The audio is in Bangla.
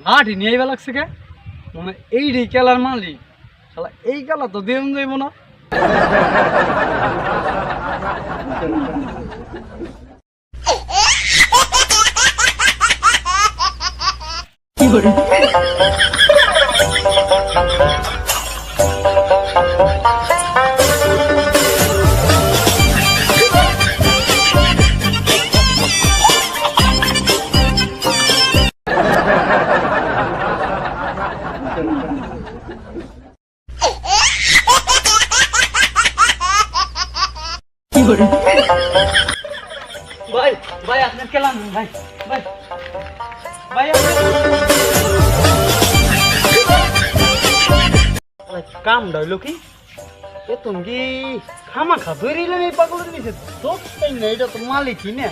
হাঁটি নিয়ে লাগছে কে মানে এই রে খেলার মালিক শালা এই খেলা তো দিয়ে যাইব না কি করে ভাই ভাই আপনার কেলাম ভাই ভাই ভাই কাম ডাইলো কি এ তুমি কি খামা খা ধরিলেন এই পাগলের নিচে তো তাই না এটা তো মালিকই না